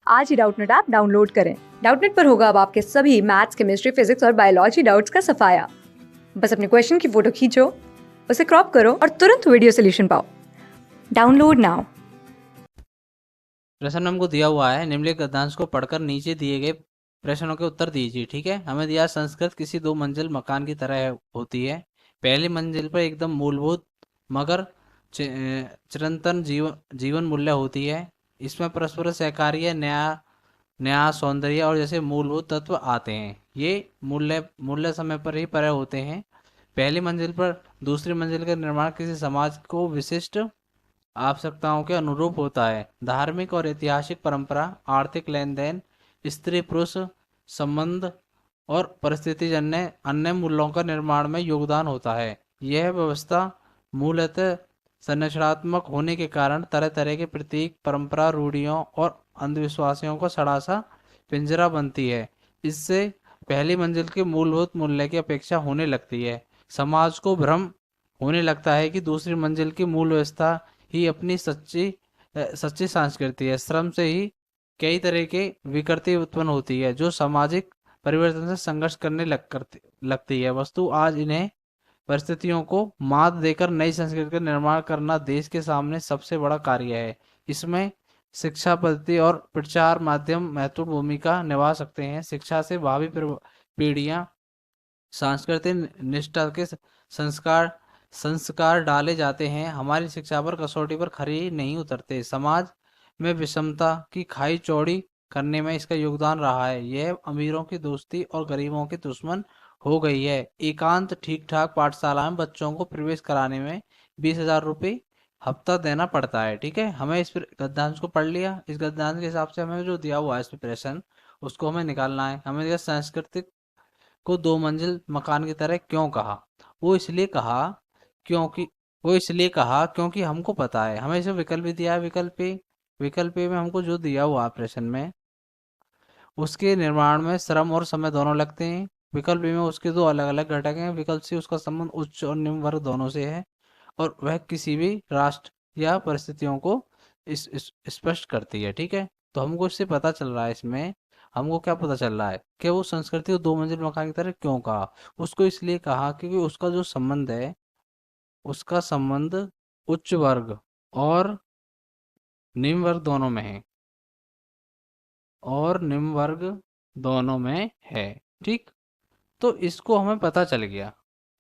आज ही Doubtnut app download करें। Doubtnut पर होगा अब आपके सभी मैथ्स, केमिस्ट्री, फिजिक्स और बायोलॉजी डाउट्स का सफाया। बस अपने क्वेश्चन की फोटो खींचो, उसे क्रॉप करो और तुरंत वीडियो सोल्यूशन पाओ। Download now. प्रश्न हमको दिया हुआ है, निम्नलिखित गद्यांश को पढ़कर नीचे दिए गए प्रश्नों के उत्तर दीजिए। ठीक है, हमें दिया संस्कृत किसी दो मंजिल मकान की तरह होती है। पहली मंजिल पर एकदम मूलभूत मगर चिरंतन जीवन मूल्य होती है। इसमें परस्पर सहकार्य, न्याय न्याय, सौंदर्य और जैसे मूलभूत तत्व आते हैं। ये मूल्य मूल्य समय पर ही परे होते हैं। पहली मंजिल पर दूसरी मंजिल का निर्माण किसी समाज को विशिष्ट आवश्यकताओं के अनुरूप होता है। धार्मिक और ऐतिहासिक परंपरा, आर्थिक लेन देन, स्त्री पुरुष संबंध और परिस्थितिजन्य अन्य मूल्यों का निर्माण में योगदान होता है। यह व्यवस्था मूलतः संरचनात्मक होने के कारण तरह तरह के प्रतीक, परंपरा, रूढ़ियों और अंधविश्वासियों को सड़ा सा पिंजरा बनती है। इससे पहली मंजिल के मूलभूत मूल्य की अपेक्षा होने लगती है। समाज को भ्रम होने लगता है कि दूसरी मंजिल की मूल व्यवस्था ही अपनी सच्ची संस्कृति है। श्रम से ही कई तरह के विकृति उत्पन्न होती है जो सामाजिक परिवर्तन से संघर्ष करने लगती है। वस्तु आज इन्हें परिस्थितियों को मात देकर नई संस्कृति का निर्माण करना देश के सामने सबसे बड़ा कार्य है। इसमें शिक्षा पद्धति और प्रचार माध्यम महत्वपूर्ण भूमिका निभा सकते हैं। शिक्षा से भावी पीढ़ियां सांस्कृतिक निष्ठा के संस्कार संस्कार डाले जाते हैं। हमारी शिक्षा पर कसौटी पर खरी नहीं उतरते। समाज में विषमता की खाई चौड़ी करने में इसका योगदान रहा है। यह अमीरों की दोस्ती और गरीबों की दुश्मन हो गई है। एकांत ठीक ठाक पाठशाला में बच्चों को प्रवेश कराने में 20,000 रुपये हफ्ता देना पड़ता है। ठीक है, हमें इस गद्यांश को पढ़ लिया। इस गद्यांश के हिसाब से हमें जो दिया हुआ है इस पे प्रश्न, उसको हमें निकालना है। हमें दिया सांस्कृतिक को दो मंजिल मकान की तरह क्यों कहा। वो इसलिए कहा क्योंकि क्योंकि हमको पता है। हमें इसे विकल्प भी दिया है। विकल्प ए में हमको जो दिया हुआ है प्रश्न में, उसके निर्माण में श्रम और समय दोनों लगते हैं। विकल्प बी में उसके दो अलग अलग घटक हैं। विकल्प सी उसका संबंध उच्च और निम्न वर्ग दोनों से है और वह किसी भी राष्ट्र या परिस्थितियों को स्पष्ट करती है। ठीक है, तो हमको इससे पता चल रहा है, इसमें हमको क्या पता चल रहा है कि वो संस्कृति को दो मंजिल मकान की तरह क्यों कहा। उसको इसलिए कहा क्योंकि उसका जो संबंध है, उसका संबंध उच्च वर्ग और निम्न वर्ग दोनों में है है। ठीक, तो इसको हमें पता चल गया।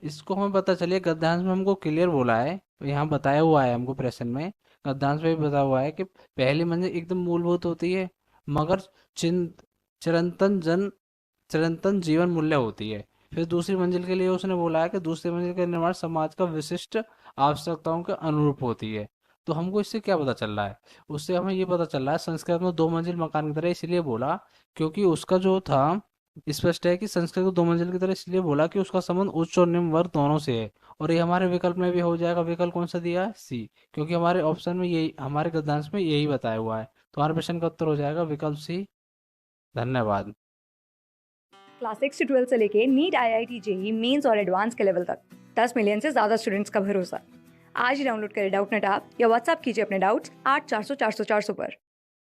गद्यांश में हमको क्लियर बोला है, यहाँ बताया हुआ है हमको प्रश्न में। गद्यांश में भी बताया हुआ है कि पहली मंजिल एकदम मूलभूत होती है मगर चिन चिरंतन जन चिरंतन जीवन मूल्य होती है। फिर दूसरी मंजिल के लिए उसने बोला है कि दूसरी मंजिल का निर्माण समाज का विशिष्ट आवश्यकताओं के अनुरूप होती है। तो हमको इससे क्या पता चल रहा है, उससे हमें ये पता चल रहा है संस्कृत में दो मंजिल मकान की तरह इसलिए बोला क्योंकि उसका जो था, स्पष्ट है कि संस्कृत को दो मंजिल की तरह इसलिए बोला कि उसका संबंध उच्च और निम्न वर्ग दोनों से है। और ये हमारे विकल्प में भी हो जाएगा। विकल्प कौन सा दिया है, सी, क्योंकि हमारे ऑप्शन में यही, हमारे गद्यांश में यही बताया हुआ है। तो हमारे प्रश्न का उत्तर हो जाएगा विकल्प सी। धन्यवाद। क्लास 6 से 12 से लेके नीट, IIT, JEE मेंस और एडवांस के लेवल तक 10 मिलियन से ज्यादा स्टूडेंट्स का भरोसा। आज ही डाउनलोड करें डाउटनेट ऐप या व्हाट्सएप कीजिए अपने डाउट्स 8400 400 400 पर।